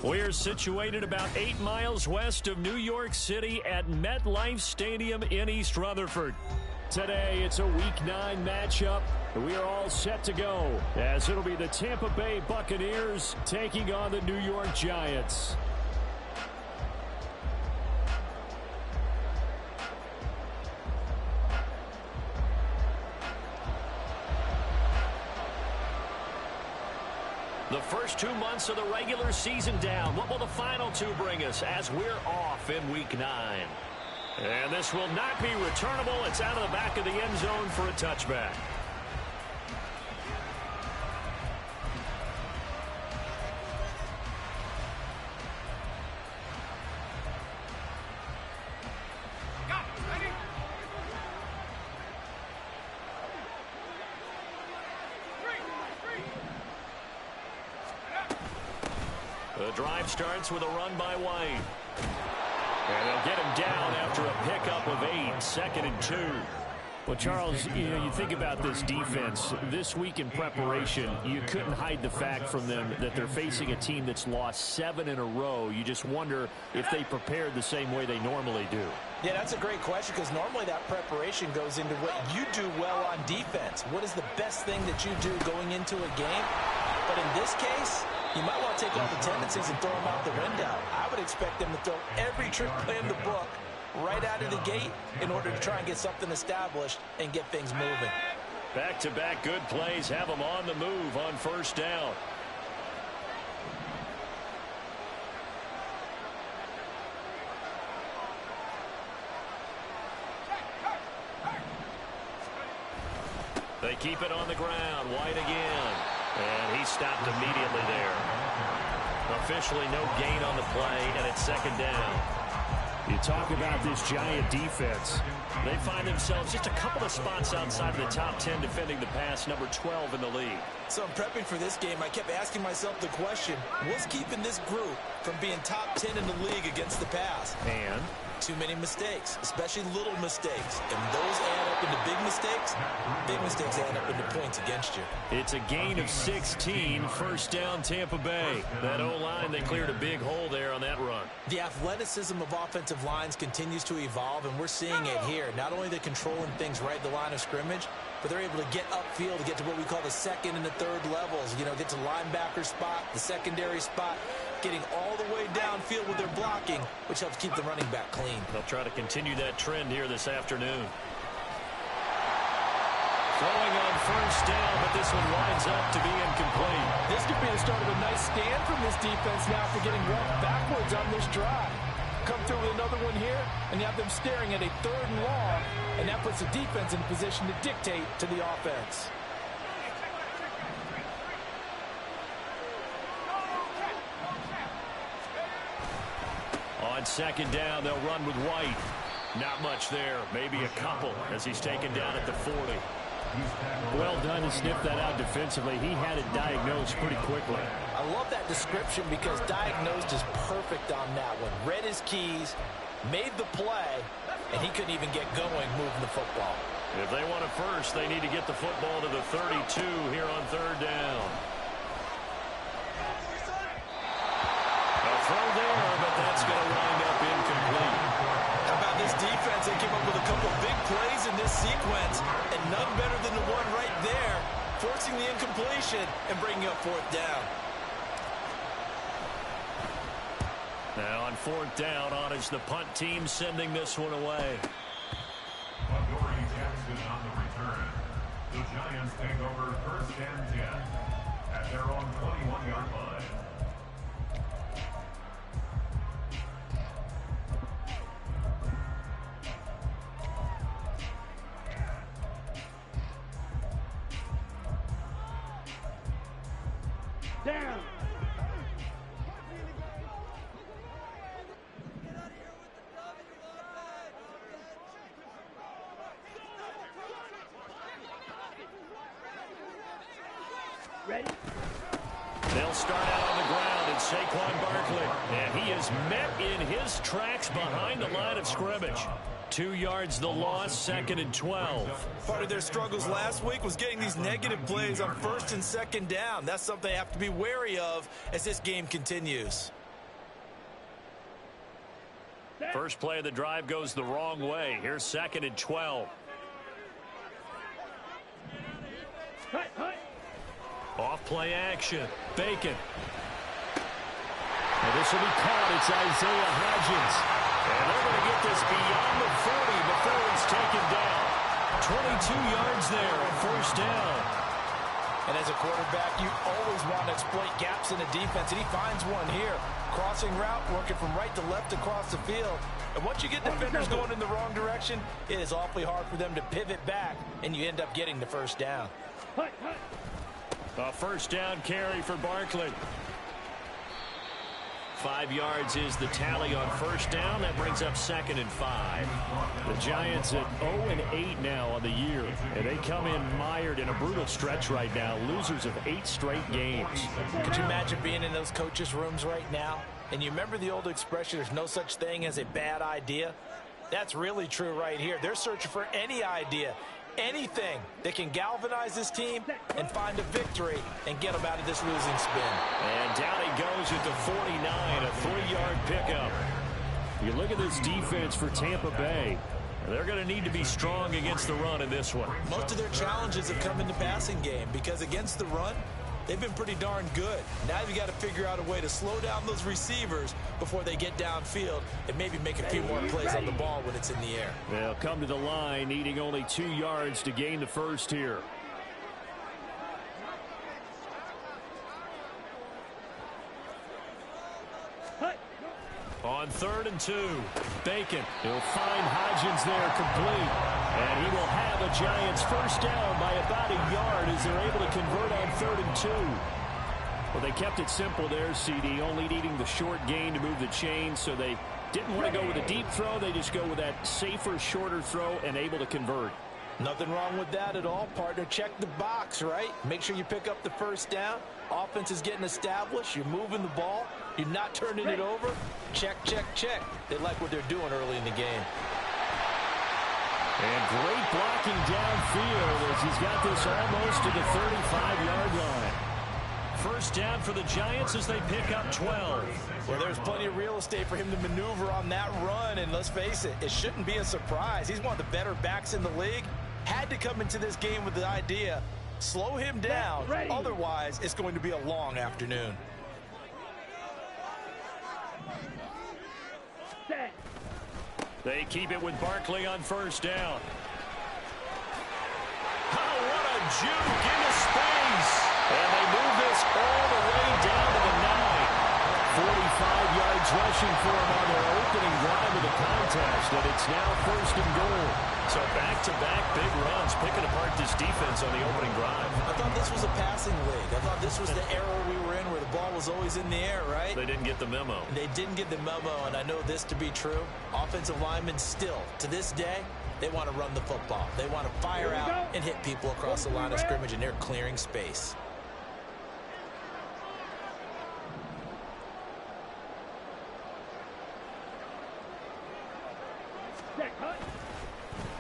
We're situated about 8 miles west of New York City at MetLife Stadium in East Rutherford. Today, it's a Week 9 matchup. We are all set to go, as it'll be the Tampa Bay Buccaneers taking on the New York Giants. The first 2 months of the regular season down. What will the final 2 bring us as we're off in Week 9? And this will not be returnable. It's out of the back of the end zone for a touchback. The drive starts with a run by White. And they'll get him down after a pickup of 8, 2nd and 2. Well, Charles, you think about this defense. This week in preparation, you couldn't hide the fact from them that they're facing a team that's lost 7 in a row. You just wonder if they prepared the same way they normally do. Yeah, that's a great question, because normally that preparation goes into what you do well on defense. What is the best thing that you do going into a game? But in this case, you might want to take all the tendencies and throw them out the window. I would expect them to throw every trick play in the book right out of the gate in order to try and get something established and get things moving. Back-to-back good plays have them on the move on first down. They keep it on the ground. White again. And he stopped immediately there. Officially no gain on the play, and it's 2nd down. You talk about this Giant defense. They find themselves just a couple of spots outside of the top 10 defending the pass, number 12 in the league. So I'm prepping for this game. I kept asking myself the question, what's keeping this group from being top 10 in the league against the pass? And too many mistakes, especially little mistakes. And those add up into big mistakes. Big mistakes add up into points against you. It's a gain of 16, first down Tampa Bay. That O-line, they cleared a big hole there on that run. The athleticism of offensive lines continues to evolve, and we're seeing it here. Not only they're controlling things right at the line of scrimmage, but they're able to get upfield to get to what we call the 2nd and the 3rd levels. You know, get to linebacker spot, the secondary spot, getting all the way downfield with their blocking, which helps keep the running back clean. They'll try to continue that trend here this afternoon. Throwing on first down, but this one winds up to be incomplete. This could be the start of a nice stand from this defense now for getting walked backwards on this drive. Come through with another one here, and you have them staring at a 3rd and long, and that puts the defense in a position to dictate to the offense. On 2nd down, they'll run with White. Not much there, maybe a couple as he's taken down at the 40. Well done to sniff that out defensively. He had it diagnosed pretty quickly. I love that description because diagnosed is perfect on that one. Read his keys, made the play, and he couldn't even get going moving the football. If they want it first, they need to get the football to the 32 here on 3rd down. A throw there, but that's going to wind up incomplete. How about this defense? They came up with a couple of big plays in this sequence, and none better than the one right there, forcing the incompletion and bringing up 4th down. Now on 4th down, on is the punt team sending this one away. On the return, the Giants take over 1st and 10 at their own 21-yard line. Down. Ready? They'll start out on the ground at Saquon Barkley. And he is met in his tracks behind the line of scrimmage. 2 yards the loss, 2nd and 12. Part of their struggles last week was getting these negative plays on 1st and 2nd down. That's something they have to be wary of as this game continues. First play of the drive goes the wrong way. Here's 2nd and 12. Off play action. Bacon. And this will be caught. It's Isaiah Hodgins. And they're going to get this beyond the 40 before it's taken down. 22 yards there on 1st down. And as a quarterback, you always want to exploit gaps in the defense, and he finds one here. Crossing route, working from right to left across the field. And once you get defenders going in the wrong direction, it is awfully hard for them to pivot back, and you end up getting the 1st down. A 1st down carry for Barkley. 5 yards is the tally on 1st down. That brings up 2nd and 5. The Giants at 0-8 now on the year. And they come in mired in a brutal stretch right now. Losers of 8 straight games. Could you imagine being in those coaches' rooms right now? And you remember the old expression, there's no such thing as a bad idea? That's really true right here. They're searching for any idea, anything that can galvanize this team and find a victory and get them out of this losing spin. And down he goes at the 49, a 3-yard pickup. You look at this defense for Tampa Bay. They're going to need to be strong against the run in this one. Most of their challenges have come in the passing game because against the run, they've been pretty darn good. Now you've got to figure out a way to slow down those receivers before they get downfield and maybe make a few more plays on the ball when it's in the air. They'll come to the line needing only 2 yards to gain the 1st here. On 3rd and 2, Bacon. He'll find Hodgins there complete. And he will have a Giants 1st down by about a yard as they're able to convert on 3rd and 2. Well, they kept it simple there, CD, only needing the short gain to move the chains, so they didn't want to go with a deep throw. They just go with that safer, shorter throw and able to convert. Nothing wrong with that at all, partner. Check the box, right? Make sure you pick up the 1st down. Offense is getting established. You're moving the ball. You're not turning it over. Check, check, check. They like what they're doing early in the game. And great blocking downfield as he's got this almost to the 35-yard line. 1st down for the Giants as they pick up 12. Well, there's plenty of real estate for him to maneuver on that run, and let's face it, it shouldn't be a surprise. He's one of the better backs in the league. Had to come into this game with the idea, slow him down, otherwise it's going to be a long afternoon. They keep it with Barkley on 1st down. Oh, what a juke into space. And they move this all the way down to the 9. 45 yards rushing for him on their opening drive of the contest. And it's now 1st and goal. So back-to-back big runs picking apart this defense on the opening drive. I thought this was a passing league. I thought this was the era we were in where the ball was always in the air, right? They didn't get the memo. They didn't get the memo, and I know this to be true. Offensive linemen still, to this day, they want to run the football. They want to fire out and hit people across the line of scrimmage, and they're clearing space.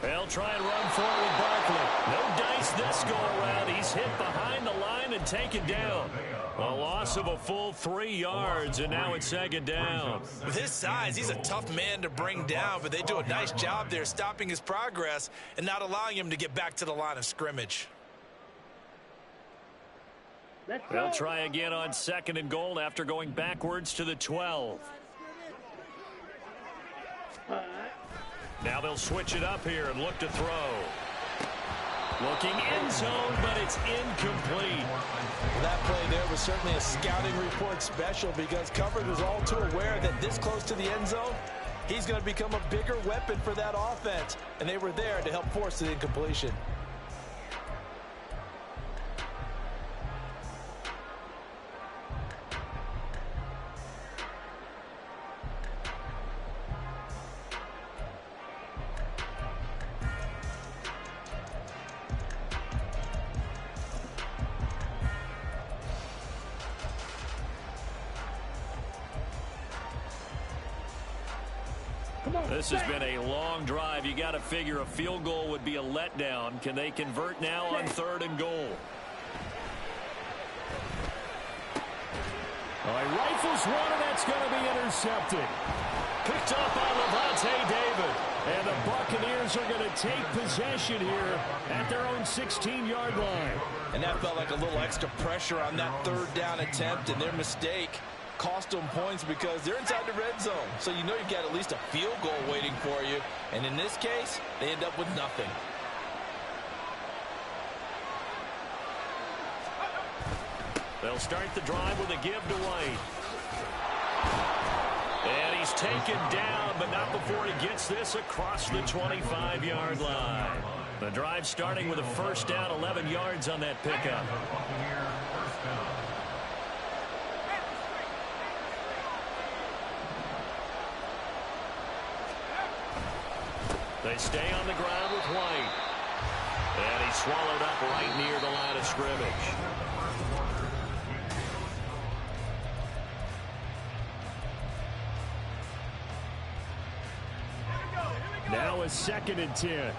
They'll try and run forward with Barkley. No dice this go-around. He's hit behind the line and taken down. A loss of a full 3 yards, and now it's 2nd down. With his size, he's a tough man to bring down, but they do a nice job there stopping his progress and not allowing him to get back to the line of scrimmage. They'll try again on 2nd and goal after going backwards to the 12. Now they'll switch it up here and look to throw. Looking end zone, but it's incomplete. Well, that play there was certainly a scouting report special because coverage was all too aware that this close to the end zone, he's going to become a bigger weapon for that offense. And they were there to help force the incompletion. This has been a long drive. You got to figure a field goal would be a letdown. Can they convert now on 3rd and goal? All right, rifles one, and that's going to be intercepted. Picked up by Levante David. And the Buccaneers are going to take possession here at their own 16-yard line. And that felt like a little extra pressure on that third down attempt, and their mistake cost them points because they're inside the red zone. So you know you've got at least a field goal waiting for you. And in this case, they end up with nothing. They'll start the drive with a give to White. And he's taken down, but not before he gets this across the 25-yard line. The drive starting with a first down, 11 yards on that pickup. They stay on the ground with White. And he's swallowed up right near the line of scrimmage. Now a 2nd and 10.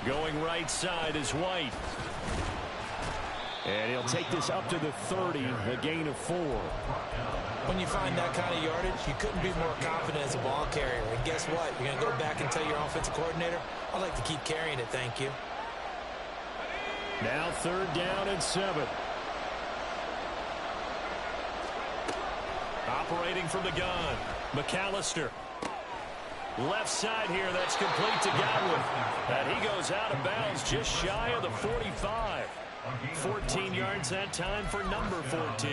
Going right side is White. And he'll take this up to the 30, a gain of 4. When you find that kind of yardage, you couldn't be more confident as a ball carrier. And guess what? You're going to go back and tell your offensive coordinator, I'd like to keep carrying it, thank you. Now 3rd down and 7. Operating from the gun, McAllister. Left side here, that's complete to Godwin. And he goes out of bounds just shy of the 45. 14 yards that time for number 14.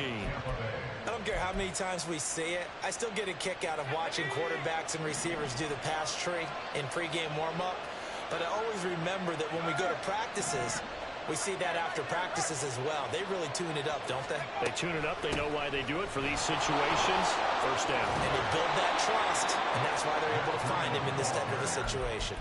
I don't care how many times we see it. I still get a kick out of watching quarterbacks and receivers do the pass tree in pregame warm-up. But I always remember that when we go to practices, we see that after practices as well. They really tune it up, don't they? They tune it up. They know why they do it for these situations. First down. And they build that trust, and that's why they're able to find him in this type of a situation.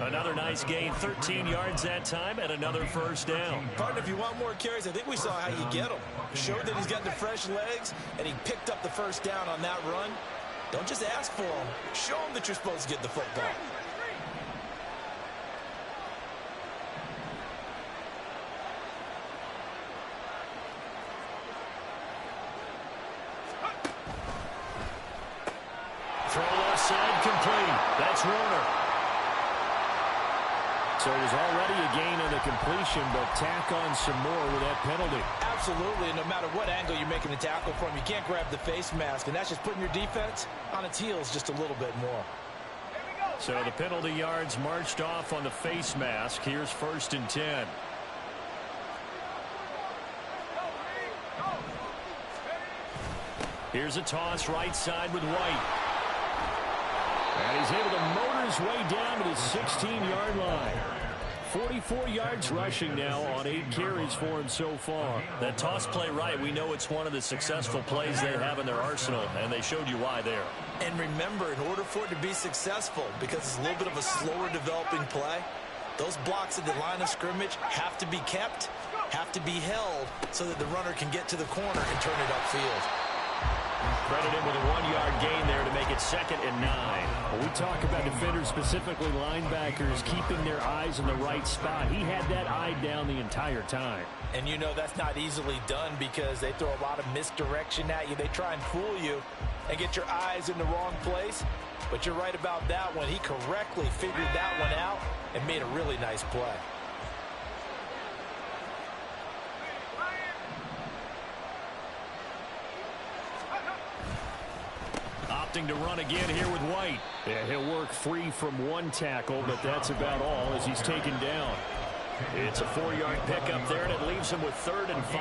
Another nice gain, 13 yards that time, and another first down. Partner, if you want more carries, I think we saw how you get them. Showed that he's got the fresh legs, and he picked up the first down on that run. Don't just ask for them. Show them that you're supposed to get the football. Throw left side complete. That's Warner. So it was already a gain on the completion, but tack on some more with that penalty. Absolutely, and no matter what angle you're making the tackle from, you can't grab the face mask, and that's just putting your defense on its heels just a little bit more. So the penalty yards marched off on the face mask. Here's 1st and 10. Here's a toss right side with White. And he's able to motor his way down to the 16-yard line. 44 yards rushing now on 8 carries for him so far. That toss play right, we know it's one of the successful plays they have in their arsenal, and they showed you why there. And remember, in order for it to be successful, because it's a little bit of a slower developing play, those blocks at the line of scrimmage have to be kept, have to be held, so that the runner can get to the corner and turn it upfield. Credit him with a 1-yard gain there to make it 2nd and 9. When we talk about defenders, specifically linebackers, keeping their eyes in the right spot, he had that eye down the entire time. And you know that's not easily done because they throw a lot of misdirection at you. They try and fool you and get your eyes in the wrong place. But you're right about that one. He correctly figured that one out and made a really nice play. Opting to run again here with White. Yeah, he'll work free from 1 tackle, but that's about all as he's taken down. It's a 4-yard pickup there, and it leaves him with 3rd and 5.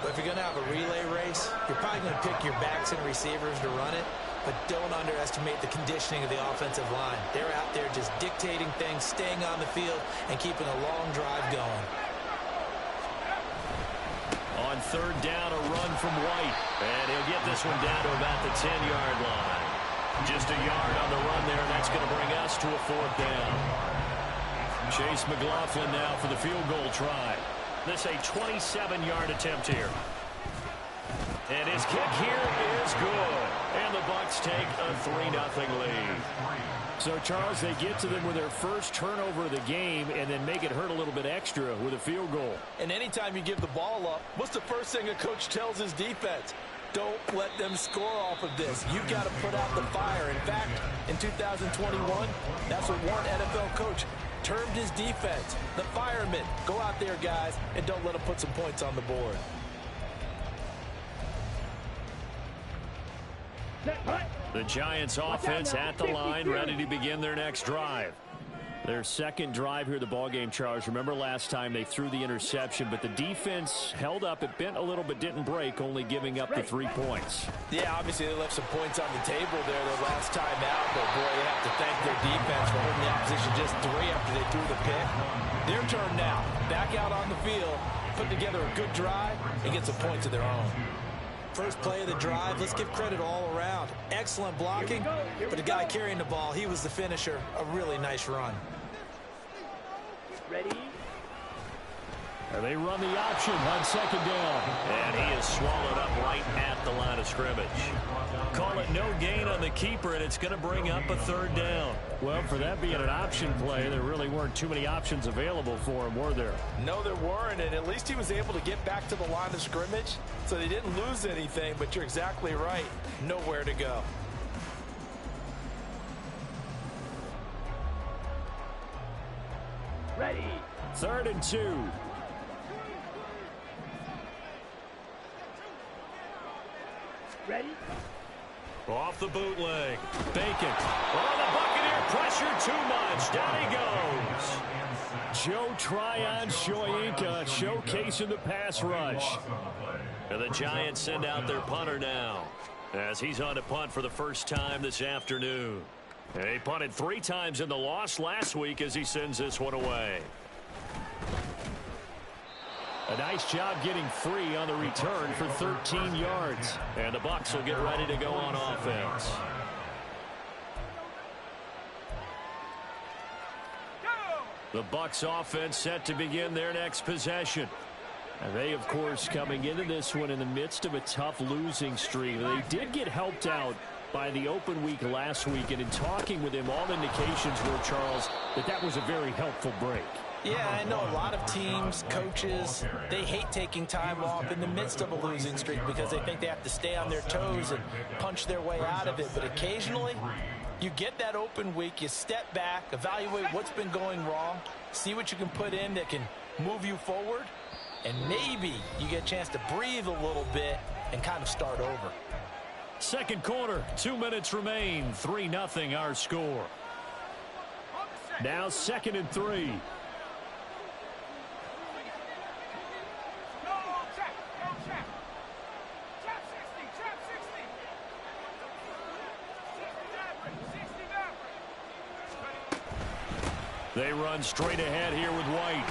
But if you're going to have a relay race, you're probably going to pick your backs and receivers to run it, but don't underestimate the conditioning of the offensive line. They're out there just dictating things, staying on the field, and keeping a long drive going. On 3rd down, a run from White. And he'll get this one down to about the 10-yard line. Just a yard on the run there, and that's going to bring us to a 4th down. Chase McLaughlin now for the field goal try. This a 27-yard attempt here. And his kick here is good. And the Bucs take a 3-0 lead. So, Charles, they get to them with their first turnover of the game and then make it hurt a little bit extra with a field goal. And anytime you give the ball up, what's the first thing a coach tells his defense? Don't let them score off of this. You've got to put out the fire. In fact, in 2021, that's what one NFL coach termed his defense. The firemen. Go out there, guys, and don't let them put some points on the board. The Giants offense at the line, ready to begin their next drive. Their second drive here, the ballgame, Charles. Remember last time they threw the interception, but the defense held up. It bent a little but didn't break, only giving up the 3 points. Yeah, obviously they left some points on the table there the last time out, but boy, you have to thank their defense for holding the opposition just 3 after they threw the pick. Their turn now. Back out on the field, put together a good drive, and get some points of their own. First play of the drive, let's give credit all around. Excellent blocking, but the guy carrying the ball, he was the finisher. A really nice run. Ready? And they run the option on second down. And he is swallowed up right at the line of scrimmage. Call it no gain on the keeper, and it's going to bring up a 3rd down. Well, for that being an option play, there really weren't too many options available for him, were there? No, there weren't, and at least he was able to get back to the line of scrimmage, so they didn't lose anything, but you're exactly right. Nowhere to go. Ready? 3rd and 2. Ready? Off the bootleg. Bacon. Oh, the Buccaneer pressure too much. Down he goes. Joe Tryon Shoyinka showcasing the pass rush. And the Giants send out their punter now, as he's on to punt for the first time this afternoon. And he punted 3 times in the loss last week as he sends this one away. A nice job getting free on the return for 13 yards. And the Bucs will get ready to go on offense. The Bucs offense set to begin their next possession. And they, of course, coming into this one in the midst of a tough losing streak. They did get helped out by the open week last week. And in talking with him, all indications were, Charles, that was a very helpful break. Yeah, I know a lot of teams, coaches, they hate taking time off in the midst of a losing streak because they think they have to stay on their toes and punch their way out of it. But occasionally, you get that open week, you step back, evaluate what's been going wrong, see what you can put in that can move you forward, and maybe you get a chance to breathe a little bit and kind of start over. Second quarter, 2 minutes remain, 3-0 our score. Now 2nd and 3. They run straight ahead here with White.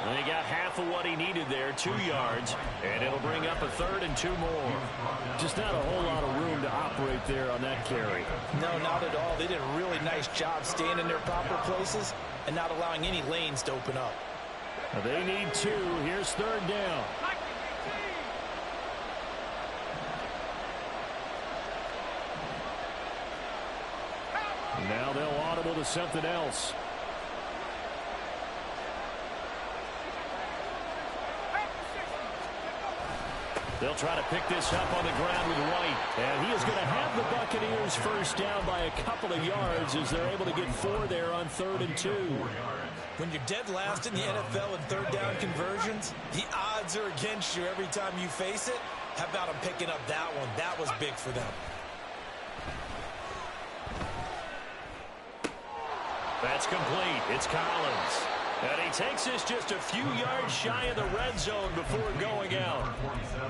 And he got half of what he needed there, 2 yards, and it'll bring up a 3rd and 2 more. Just not a whole lot of room to operate there on that carry. No, not at all. They did a really nice job staying in their proper places and not allowing any lanes to open up. They need 2. Here's 3rd down. Now they'll audible to something else. They'll try to pick this up on the ground with White. And he is going to have the Buccaneers first down by a couple of yards as they're able to get 4 there on 3rd and 2. When you're dead last in the NFL in 3rd down conversions, the odds are against you every time you face it. How about them picking up that one? That was big for them. That's complete. It's Collins. And he takes this just a few yards shy of the red zone before going out.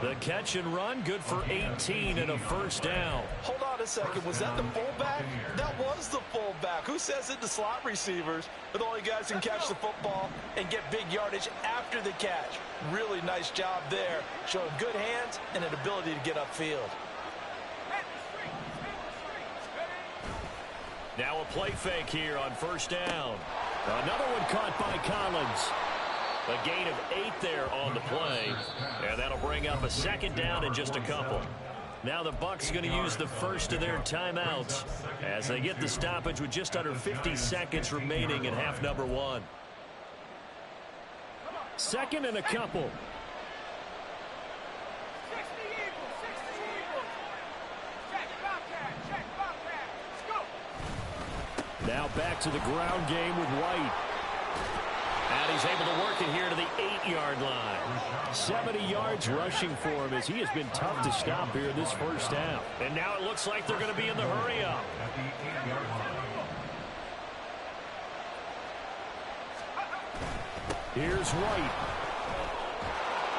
The catch and run, good for 18 and a first down. Hold on a second. Was that the fullback? That was the fullback. Who says it? The slot receivers are the only guys who can catch the football and get big yardage after the catch. Really nice job there, showing good hands and an ability to get upfield. Now a play fake here on first down. Another one caught by Collins. A gain of 8 there on the play. And that'll bring up a 2nd down in just a couple. Now the Bucs going to use the first of their timeouts as they get the stoppage with just under 50 seconds remaining in half number 1. Second and a couple. Now back to the ground game with White. And he's able to work it here to the 8-yard line. 70 yards rushing for him as he has been tough to stop here in this first half. And now it looks like they're going to be in the hurry-up. Here's White.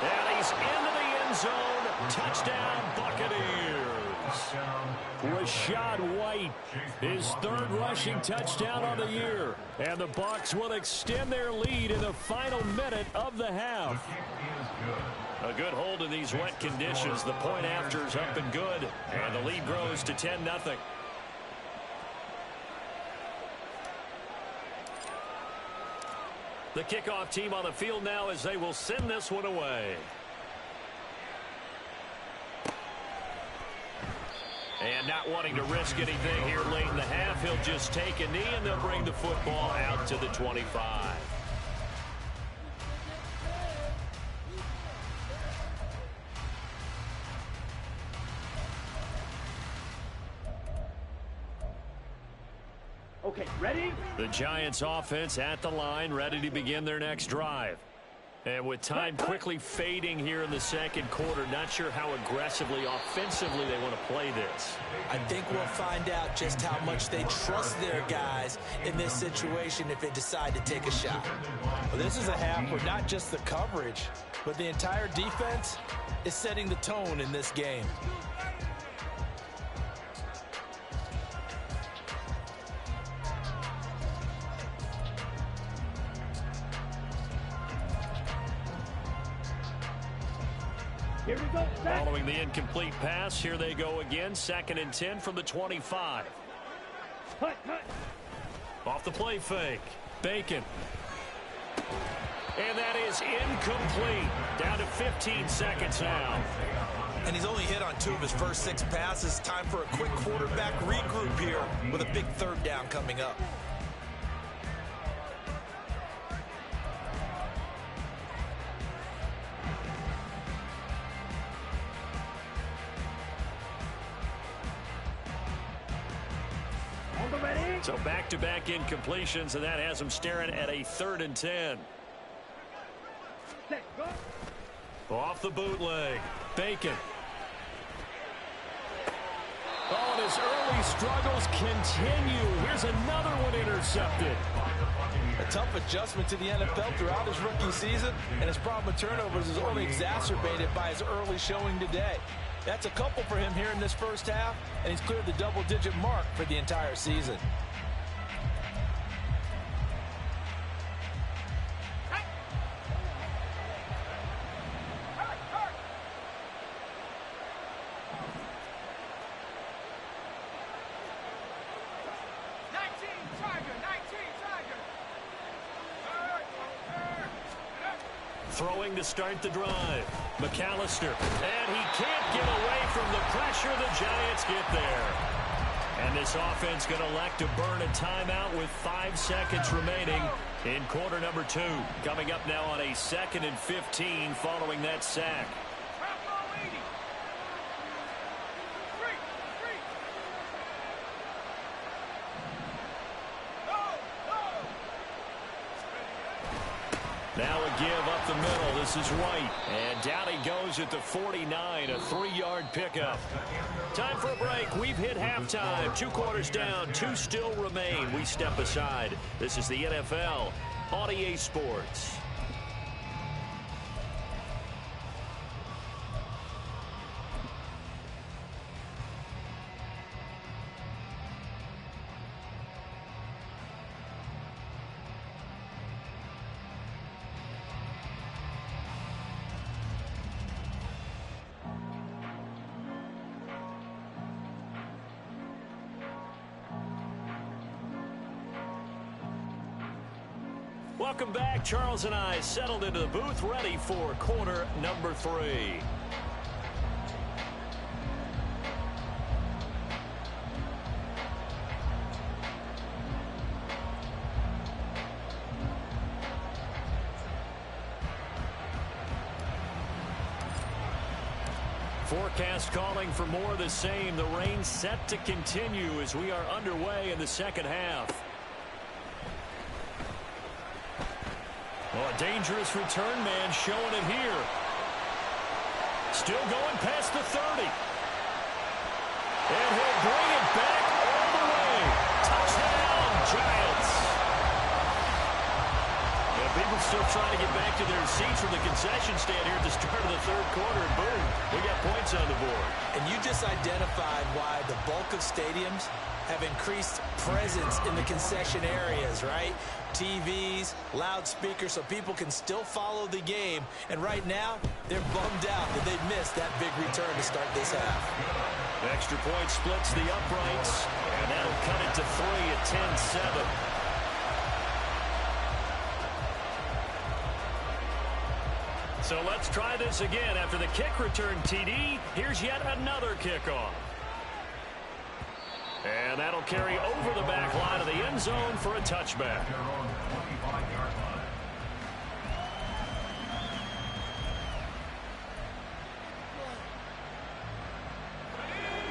And he's into the end zone. Touchdown, Buccaneers. Rashad White, his third rushing touchdown on the year. And the Bucs will extend their lead in the final minute of the half. A good hold in these wet conditions. The point after is up and good. And the lead grows to 10-0. The kickoff team on the field now as they will send this one away. And not wanting to risk anything here late in the half, he'll just take a knee and they'll bring the football out to the 25. Okay, ready? The Giants offense at the line, ready to begin their next drive. And with time quickly fading here in the second quarter, not sure how aggressively, offensively they want to play this. I think we'll find out just how much they trust their guys in this situation if they decide to take a shot. Well, this is a half where not just the coverage, but the entire defense is setting the tone in this game. Here we go. Following the incomplete pass, here they go again. 2nd and 10 from the 25. Off the play fake. Bacon. And that is incomplete. Down to 15 seconds now. And he's only hit on 2 of his first 6 passes. Time for a quick quarterback regroup here with a big 3rd down coming up. So back-to-back incompletions, and that has him staring at a 3rd and 10. Off the bootleg. Bacon. Oh, and his early struggles continue. Here's another one intercepted. A tough adjustment to the NFL throughout his rookie season, and his problem with turnovers is only exacerbated by his early showing today. That's a couple for him here in this first half, and he's cleared the double-digit mark for the entire season. Throwing to start the drive. McAllister. And he can't get away from the pressure. The Giants get there. And this offense going to elect to burn a timeout with 5 seconds remaining in quarter number 2. Coming up now on a 2nd and 15 following that sack. Now a give up the middle. This is White. And down he goes at the 49, a 3-yard pickup. Time for a break. We've hit halftime. 2 quarters down, 2 still remain. We step aside. This is the NFL on EA Sports. Welcome back. Charles and I settled into the booth, ready for quarter number 3. Forecast calling for more of the same. The rain set to continue as we are underway in the second half. Oh, a dangerous return man showing it here. Still going past the 30. And he'll bring it back all the way. Touchdown, Giants. Yeah, people still trying to get back to their seats from the concession stand here at the start of the third quarter. And boom, we got points on the board. And you just identified why the bulk of stadiums have increased presence in the concession areas, right? TVs, loudspeakers, so people can still follow the game. And right now, they're bummed out that they missed that big return to start this half. Extra point splits the uprights, and that'll cut it to 3 at 10-7. So let's try this again. After the kick return TD, here's yet another kickoff. And that'll carry over the back line of the end zone for a touchback.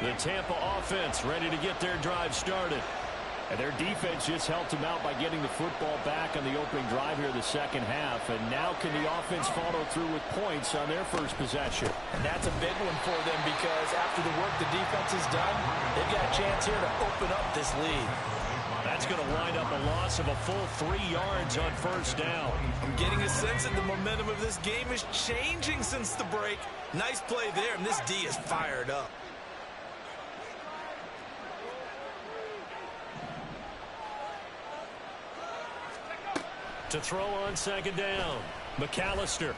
The Tampa offense ready to get their drive started. And their defense just helped them out by getting the football back on the opening drive here in the second half. And now can the offense follow through with points on their first possession? And that's a big one for them because after the work the defense has done, they've got a chance here to open up this lead. That's going to wind up a loss of a full 3 yards on first down. I'm getting a sense that the momentum of this game is changing since the break. Nice play there, and this D is fired up. To throw on second down, McAllister.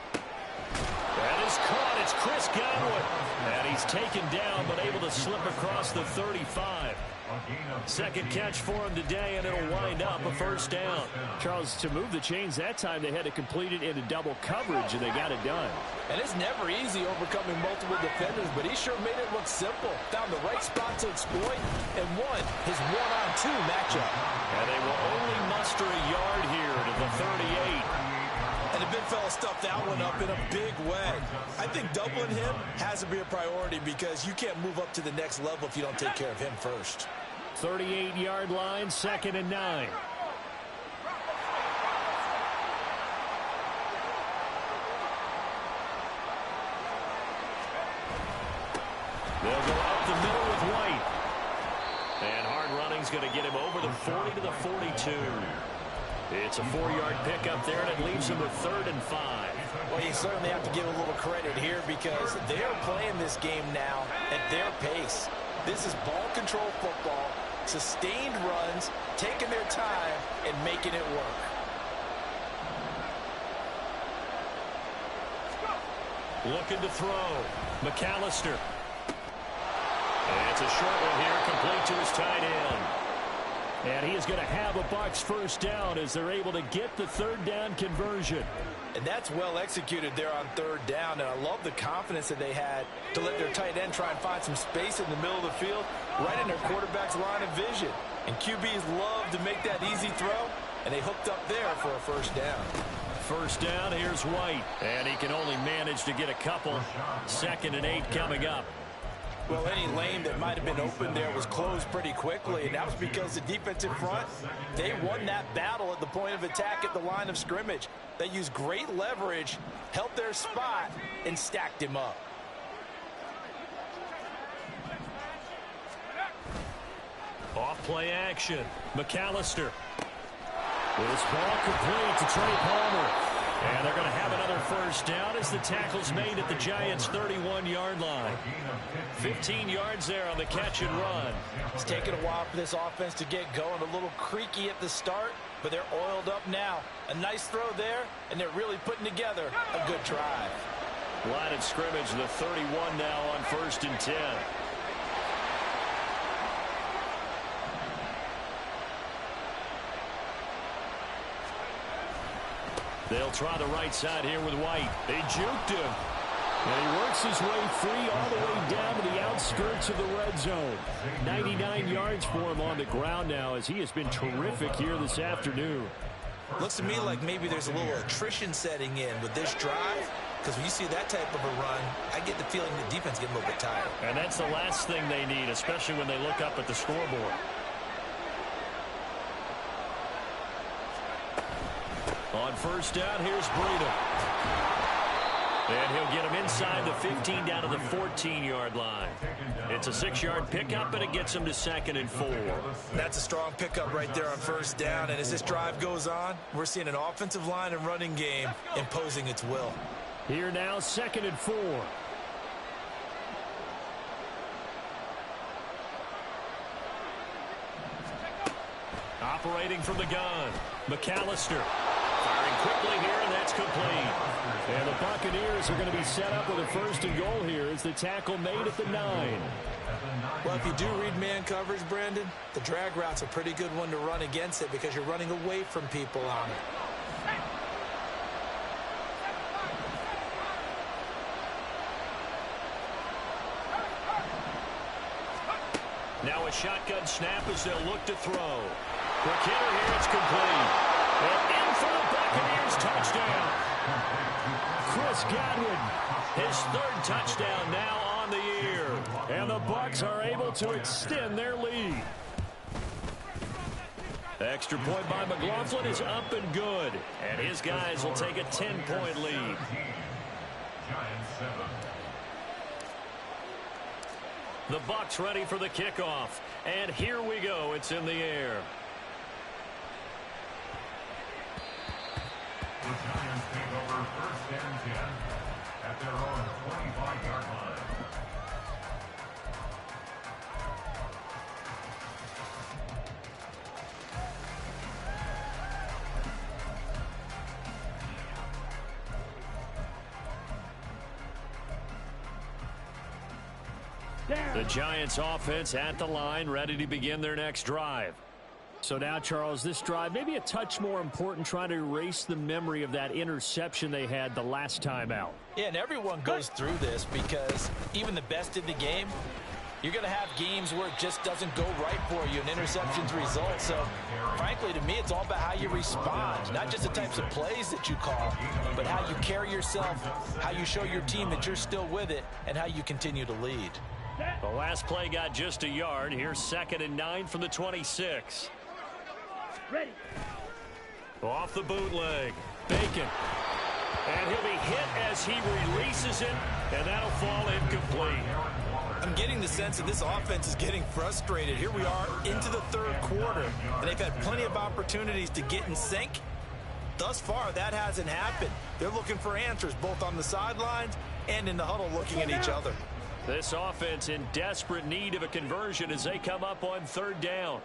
That is caught. It's Chris Godwin. And he's taken down, but able to slip across the 35. Second catch for him today, and it'll wind up a first down. Charles, to move the chains that time, they had to complete it into double coverage, and they got it done. And it's never easy overcoming multiple defenders, but he sure made it look simple. Found the right spot to exploit and won his one-on-two matchup. And they will only muster a yard here to the 38. And the big fella stuffed that one up in a big way. I think doubling him has to be a priority because you can't move up to the next level if you don't take care of him first. 38-yard line, 2nd and 9. They'll go up the middle with White. And hard running's going to get him over the 40 to the 42. It's a 4-yard pickup there, and it leaves him with 3rd and 5. Well, you certainly have to give a little credit here because they're playing this game now at their pace. This is ball control football, sustained runs, taking their time, and making it work. Looking to throw. McAllister. And it's a short one here, complete to his tight end. And he is going to have a Bucs first down as they're able to get the 3rd down conversion. And that's well executed there on 3rd down. And I love the confidence that they had to let their tight end try and find some space in the middle of the field, right in their quarterback's line of vision. And QBs love to make that easy throw, and they hooked up there for a first down. First down, here's White. And he can only manage to get a couple. 2nd and 8 coming up. Well, any lane that might have been open there was closed pretty quickly, and that was because the defensive front, they won that battle at the point of attack at the line of scrimmage. They used great leverage, held their spot, and stacked him up. Off play action. McAllister. With his ball complete to Trey Palmer. And they're going to have another first down as the tackle's made at the Giants' 31-yard line. 15 yards there on the catch and run. It's taken a while for this offense to get going. A little creaky at the start, but they're oiled up now. A nice throw there, and they're really putting together a good drive. Line of scrimmage, the 31 now on 1st and 10. They'll try the right side here with White. They juked him. And he works his way free all the way down to the outskirts of the red zone. 99 yards for him on the ground now as he has been terrific here this afternoon. Looks to me like maybe there's a little attrition setting in with this drive. Because when you see that type of a run, I get the feeling the defense get a little bit tired. And that's the last thing they need, especially when they look up at the scoreboard. On first down, here's Breida. And he'll get him inside the 15 down to the 14-yard line. It's a 6-yard pickup, and it gets him to 2nd and 4. That's a strong pickup right there on first down. And as this drive goes on, we're seeing an offensive line and running game imposing its will. Here now, 2nd and 4. Operating from the gun, McAllister. Firing quickly here, and that's complete. And the Buccaneers are going to be set up with a 1st and goal here as the tackle made at the 9. Well, if you do read man coverage, Brandon, the drag route's a pretty good one to run against it because you're running away from people on it. Now a shotgun snap as they'll look to throw. Quick hitter here, it's complete. And in for the Buccaneers touchdown. Chris Godwin, his 3rd touchdown now on the year. And the Bucs are able to extend their lead. Extra point by McLaughlin is up and good. And his guys will take a 10-point lead. The Bucs ready for the kickoff. And here we go. It's in the air. The Giants take over 1st and 10 at their own 25-yard line. The Giants offense at the line, ready to begin their next drive. So now, Charles, this drive maybe a touch more important, trying to erase the memory of that interception they had the last time out. Yeah, and everyone goes through this because even the best in the game, you're going to have games where it just doesn't go right for you, and interceptions result. So, frankly, to me, it's all about how you respond, not just the types of plays that you call, but how you carry yourself, how you show your team that you're still with it, and how you continue to lead. The last play got just a yard. Here's 2nd and 9 from the 26. Ready. Off the bootleg. Bacon. And he'll be hit as he releases it, and that'll fall incomplete. I'm getting the sense that this offense is getting frustrated. Here we are into the 3rd quarter, and they've had plenty of opportunities to get in sync. Thus far, that hasn't happened. They're looking for answers both on the sidelines and in the huddle looking at each other. This offense in desperate need of a conversion as they come up on 3rd down.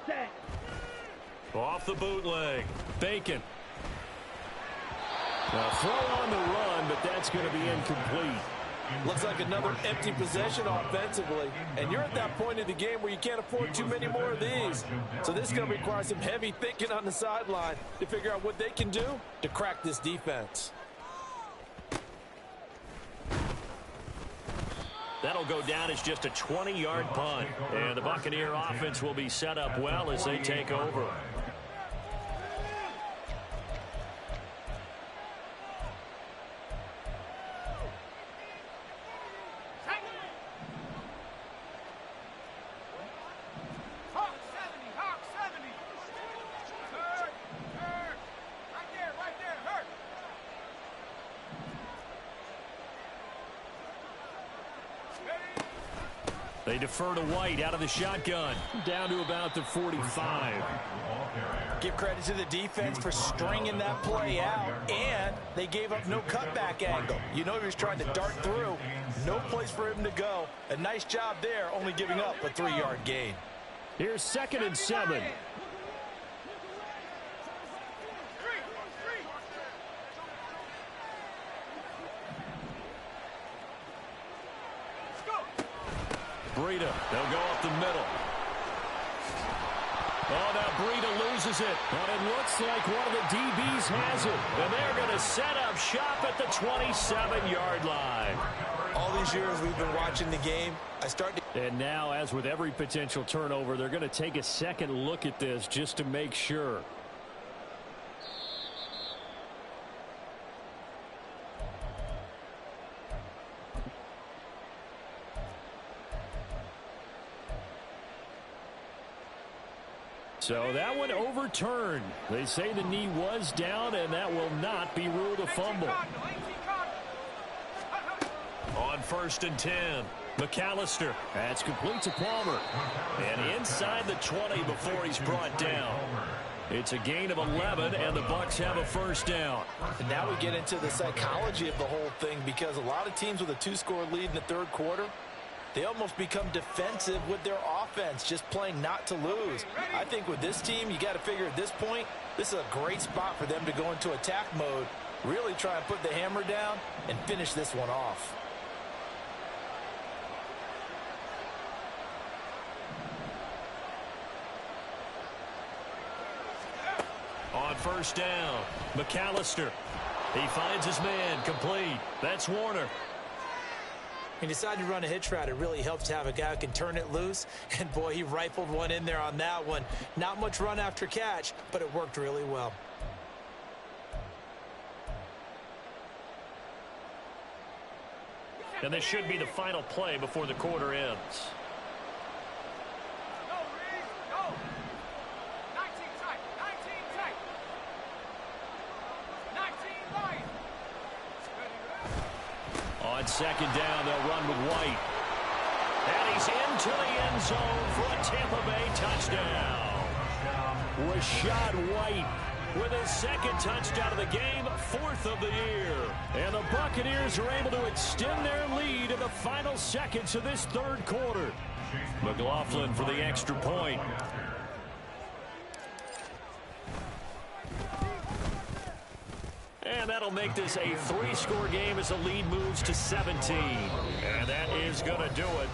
Set. Off the bootleg. Bacon. A throw on the run, but that's going to be incomplete. Looks like another empty possession offensively. And you're at that point in the game where you can't afford too many more of these. So this is going to require some heavy thinking on the sideline to figure out what they can do to crack this defense. That'll go down as just a 20-yard punt. And the Buccaneer offense will be set up well as they take over. They defer to White out of the shotgun, down to about the 45. Give credit to the defense for stringing that play out, and they gave up no cutback angle. You know he was trying to dart through. No place for him to go. A nice job there, only giving up a 3-yard gain. Here's 2nd and 7. Breida, they'll go up the middle. Oh, now Breida loses it. And it looks like one of the DBs has it. And they're going to set up shop at the 27-yard line. All these years we've been watching the game, And now, as with every potential turnover, they're going to take a second look at this just to make sure. So that one overturned. They say the knee was down, and that will not be ruled a fumble. On 1st and 10, McAllister. That's complete to Palmer. And inside the 20 before he's brought down. It's a gain of 11, and the Bucs have a first down. And now we get into the psychology of the whole thing, because a lot of teams with a 2-score lead in the third quarter, they almost become defensive with their offense, just playing not to lose. I think with this team, you got to figure at this point, this is a great spot for them to go into attack mode, really try and put the hammer down and finish this one off. On 1st down, McAllister. He finds his man, complete. That's Warner. He decided to run a hitch route. It really helps to have a guy who can turn it loose. And, boy, he rifled one in there on that one. Not much run after catch, but it worked really well. And this should be the final play before the quarter ends. On 2nd down, they'll run with White. And he's into the end zone for a Tampa Bay touchdown. Rashad White with his 2nd touchdown of the game, 4th of the year. And the Buccaneers are able to extend their lead in the final seconds of this third quarter. McLaughlin for the extra point. And that'll make this a 3-score game as the lead moves to 17. And that is going to do it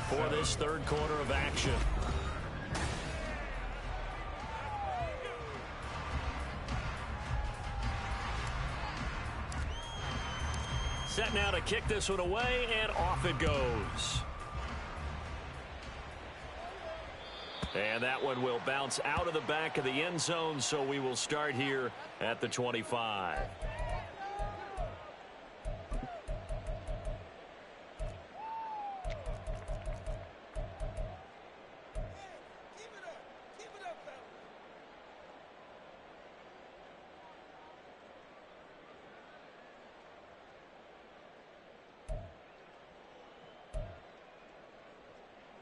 for this third quarter of action. Set now to kick this one away, and off it goes. And that one will bounce out of the back of the end zone, so we will start here at the 25.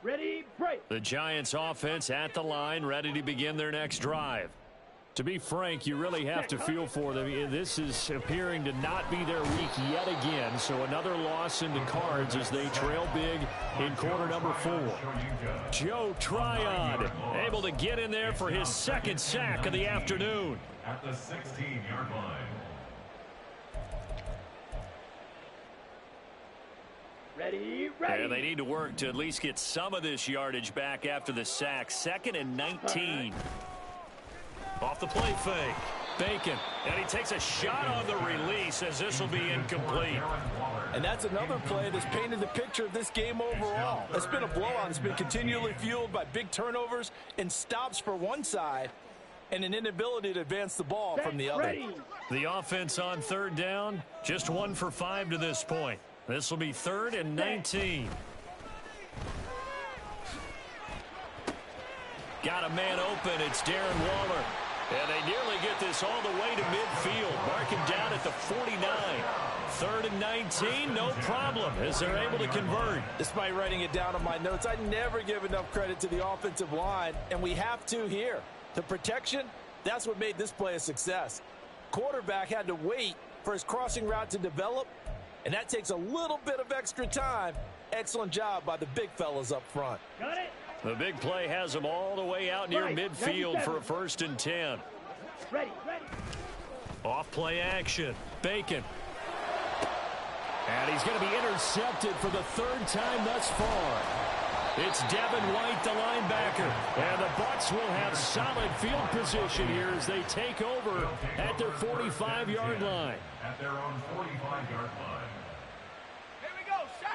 Ready, break. The Giants offense at the line, ready to begin their next drive. To be frank, you really have to feel for them. This is appearing to not be their week yet again. So another loss in the cards as they trail big in quarter number 4. Joe Tryon able to get in there for his 2nd sack of the afternoon. At the 16-yard line. Ready, ready. And they need to work to at least get some of this yardage back after the sack. 2nd and 19. Off the play fake. Bacon. And he takes a shot on the release as this will be incomplete. And that's another play that's painted the picture of this game overall. It's been a blowout. It's been continually fueled by big turnovers and stops for one side and an inability to advance the ball from the other. Ready. The offense on 3rd down, just 1 for 5 to this point. This will be 3rd and 19. Got a man open. It's Darren Waller. And they nearly get this all the way to midfield. Mark him down at the 49. 3rd and 19, no problem, as they're able to convert. Despite writing it down on my notes, I never give enough credit to the offensive line, and we have to here. The protection, that's what made this play a success. Quarterback had to wait for his crossing route to develop, and that takes a little bit of extra time. Excellent job by the big fellas up front. Got it. The big play has them all the way out near midfield for a 1st and 10. Ready, ready. Off play action. Bacon. And he's going to be intercepted for the 3rd time thus far. It's Devin White, the linebacker. And the Bucs will have solid field position here as they take over at their 45-yard line. At their own 45-yard line.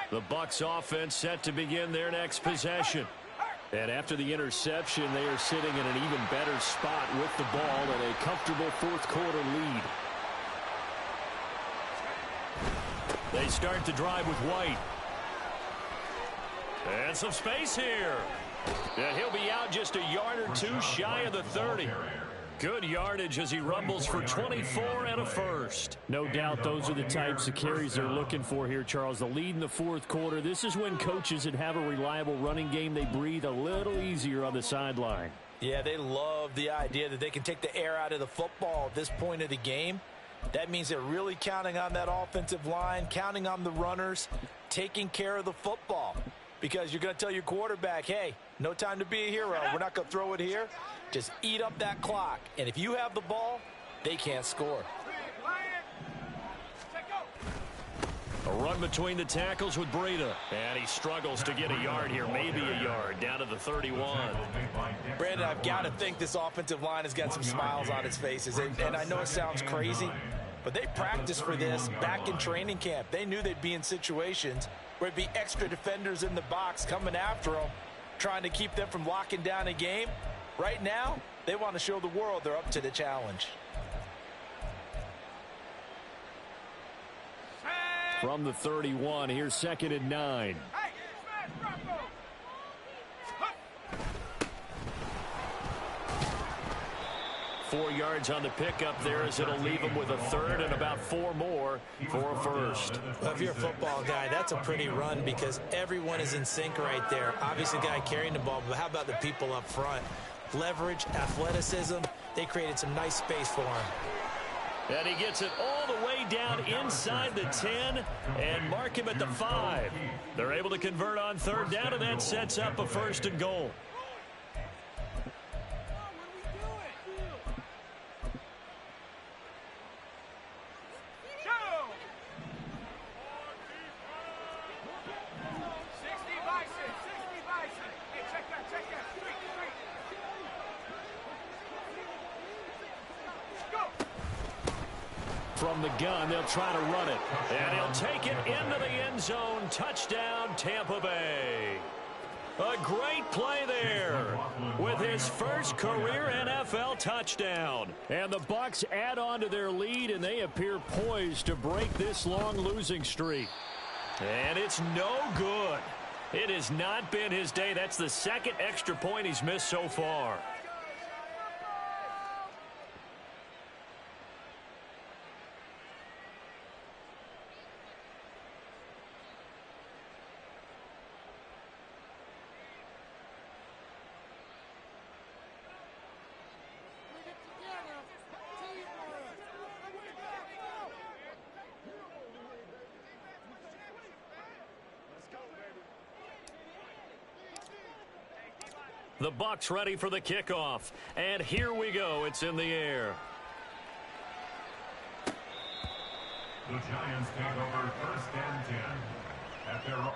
The Bucs offense set to begin their next possession. And after the interception, they are sitting in an even better spot with the ball and a comfortable 4th quarter lead. They start the drive with White. And some space here. And he'll be out just a yard or two shy of the 30. Good yardage as he rumbles for 24 and a first. No doubt those are the types of carries they're looking for here, Charles. The lead in the fourth quarter. This is when coaches that have a reliable running game, they breathe a little easier on the sideline. Yeah, they love the idea that they can take the air out of the football at this point of the game. That means they're really counting on that offensive line, counting on the runners, taking care of the football. Because you're going to tell your quarterback, hey, no time to be a hero. We're not going to throw it here. Just eat up that clock. And if you have the ball, they can't score. A run between the tackles with Breida. And he struggles to get a yard here, maybe a yard, down to the 31. Brandon, I've got to think this offensive line has got some smiles on its faces. And I know it sounds crazy, but they practiced for this back in training camp. They knew they'd be in situations where there'd be extra defenders in the box coming after them, trying to keep them from locking down a game. Right now, they want to show the world they're up to the challenge. From the 31, here's 2nd and 9. 4 yards on the pickup there as it'll leave him with a third and about 4 more for a first. Well, if you're a football guy, that's a pretty run because everyone is in sync right there. Obviously, the guy carrying the ball, but how about the people up front? Leverage, athleticism, they created some nice space for him. And he gets it all the way down inside the 10 and mark him at the 5. They're able to convert on third down, and that sets up a 1st and goal. From the gun, they'll try to run it. And he'll take it into the end zone. Touchdown, Tampa Bay. A great play there with his first career NFL touchdown. And the Bucs add on to their lead, and they appear poised to break this long losing streak. And it's no good. It has not been his day. That's the 2nd extra point he's missed so far. The Bucs ready for the kickoff. And here we go. It's in the air. The Giants take over 1st and 10 at their own.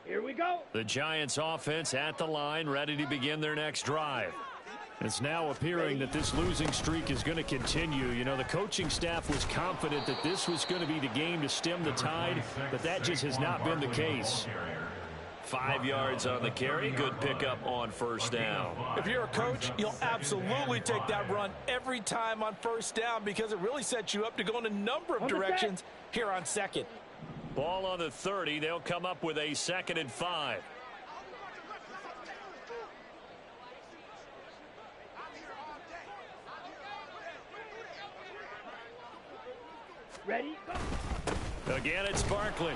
Here we go. The Giants offense at the line, ready to begin their next drive. It's now appearing that this losing streak is going to continue. You know, the coaching staff was confident that this was going to be the game to stem the tide, but that just has not been the case. 5 yards on the carry. Good pickup on first down. If you're a coach, you'll absolutely take that run every time on first down because it really sets you up to go in a number of directions here on second. Ball on the 30. They'll come up with a 2nd and 5. Ready? Again, it's Barkley.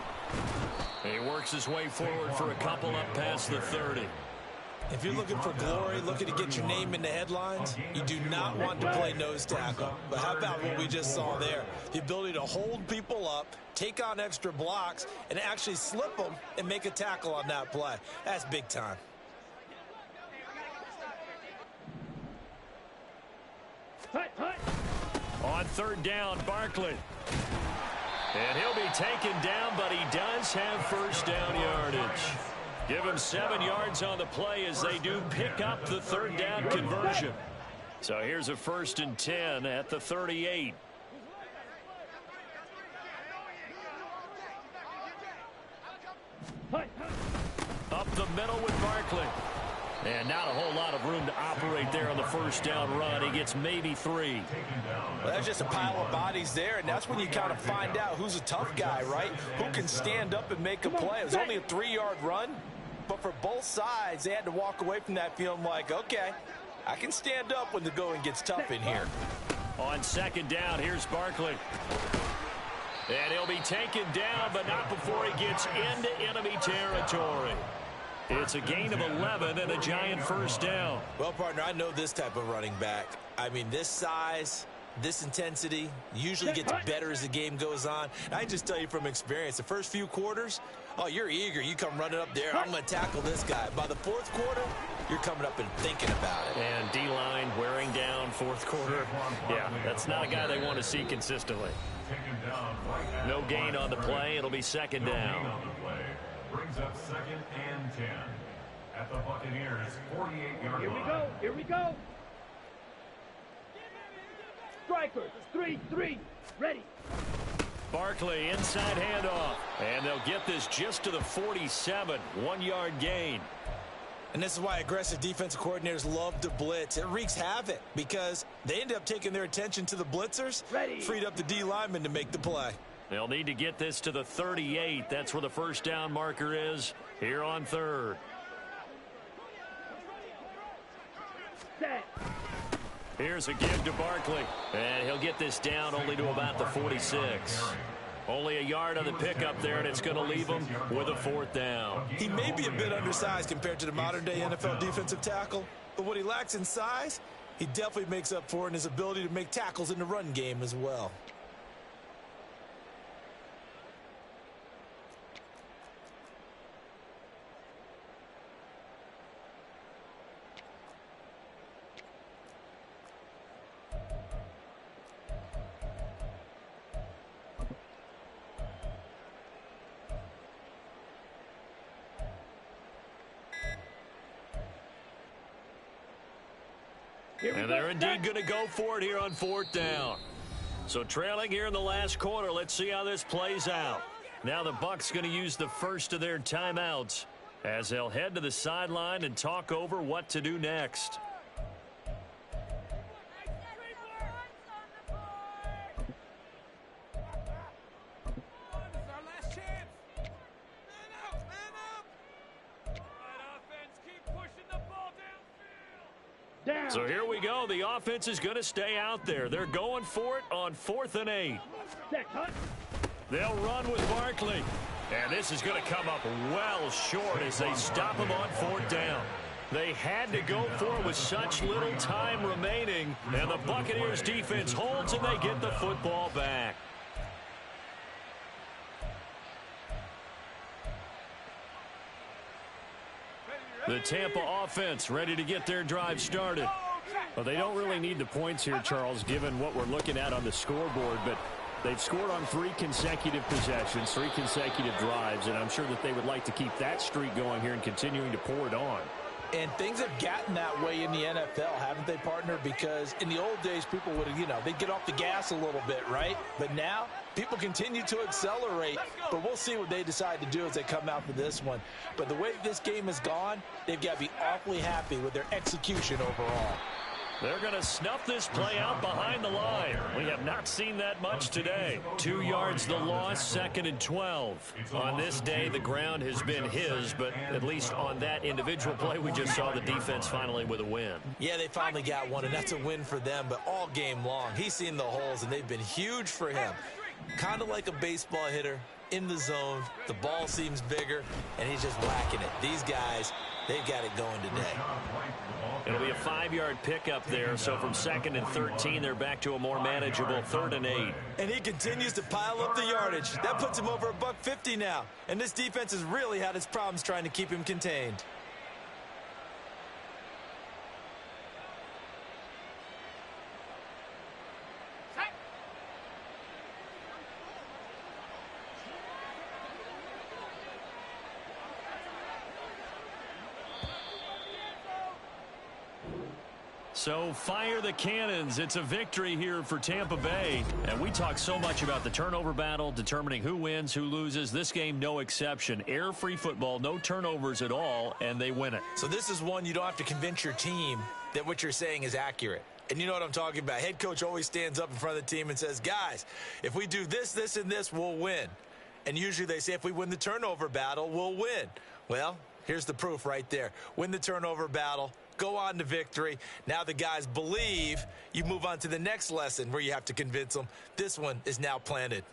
He works his way forward for a couple up past the 30. If you're looking for glory, looking to get your name in the headlines, you do not want to play nose tackle. But how about what we just saw there? The ability to hold people up, take on extra blocks, and actually slip them and make a tackle on that play. That's big time. On 3rd down, Barkley. And he'll be taken down, but he does have first down yardage. Give him 7 yards on the play as they do pick up the 3rd down conversion. So here's a 1st and 10 at the 38. Up the middle with Barkley. And not a whole lot of room to operate there on the first down run. He gets maybe 3. Well, that's just a pile of bodies there, and that's when you kind of find out who's a tough guy, right? Who can stand up and make a play. It was only a 3-yard run, but for both sides, they had to walk away from that feeling like, okay, I can stand up when the going gets tough in here. On 2nd down, here's Barkley. And he'll be taken down, but not before he gets into enemy territory. It's a gain of 11 and a giant first down. Well, partner, I know this type of running back. I mean, this size, this intensity usually gets better as the game goes on. And I just tell you from experience, the first few quarters, oh, you're eager. You come running up there. I'm going to tackle this guy. By the 4th quarter, you're coming up and thinking about it. And D-line wearing down 4th quarter. Yeah, that's not a guy they want to see consistently. No gain on the play. It'll be 2nd down. Brings up 2nd and 10 at the Buccaneers' 48-yard line. Here we go. Here we go. Strikers, 3-3. Ready. Barkley, inside handoff. And they'll get this just to the 47. 1-yard gain. And this is why aggressive defensive coordinators love to blitz. It wreaks havoc because they end up taking their attention to the blitzers, freed up the D lineman to make the play. They'll need to get this to the 38. That's where the first down marker is here on 3rd. Set. Here's a give to Barkley. And he'll get this down only to about the 46. Only a yard on the pickup there, and it's going to leave him with a 4th down. He may be a bit undersized compared to the modern-day NFL defensive tackle, but what he lacks in size, he definitely makes up for in his ability to make tackles in the run game as well. And they're indeed going to go for it here on 4th down. So trailing here in the last quarter. Let's see how this plays out. Now the Bucs going to use the first of their timeouts as they'll head to the sideline and talk over what to do next. So here we go. The offense is going to stay out there. They're going for it on 4th and 8. They'll run with Barkley. And this is going to come up well short as they stop him on 4th down. They had to go for it with such little time remaining. And the Buccaneers defense holds and they get the football back. The Tampa offense ready to get their drive started. Well, they don't really need the points here, Charles, given what we're looking at on the scoreboard, but they've scored on 3 consecutive possessions, 3 consecutive drives, and I'm sure that they would like to keep that streak going here and continuing to pour it on. And things have gotten that way in the NFL, haven't they, partner? Because in the old days, people would, they'd get off the gas a little bit, right? But now, people continue to accelerate. But we'll see what they decide to do as they come out for this one. But the way this game has gone, they've got to be awfully happy with their execution overall. They're going to snuff this play out behind the line. We have not seen that much today. 2 yards the loss, 2nd and 12. On this day, the ground has been his, but at least on that individual play, we just saw the defense finally with a win. Yeah, they finally got one, and that's a win for them, but all game long, he's seen the holes, and they've been huge for him. Kind of like a baseball hitter in the zone. The ball seems bigger, and he's just whacking it. These guys, they've got it going today. It'll be a 5-yard pickup there, so from 2nd and 13, they're back to a more manageable 3rd and 8. And he continues to pile up the yardage. That puts him over $150 now. And this defense has really had its problems trying to keep him contained. So fire the cannons. It's a victory here for Tampa Bay. And we talk so much about the turnover battle, determining who wins, who loses. This game, no exception. Air-free football, no turnovers at all, and they win it. So this is one you don't have to convince your team that what you're saying is accurate. And you know what I'm talking about. Head coach always stands up in front of the team and says, guys, if we do this, this, and this, we'll win. And usually they say if we win the turnover battle, we'll win. Well, here's the proof right there. Win the turnover battle. Go on to victory. Now the guys believe. You move on to the next lesson where you have to convince them. This one is now planted.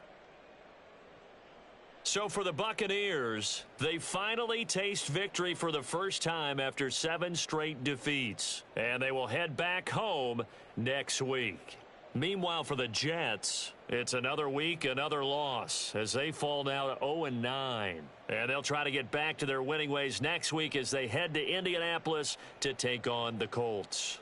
So for the Buccaneers, they finally taste victory for the first time after 7 straight defeats. And they will head back home next week. Meanwhile, for the Jets, it's another week, another loss as they fall now to 0-9. And they'll try to get back to their winning ways next week as they head to Indianapolis to take on the Colts.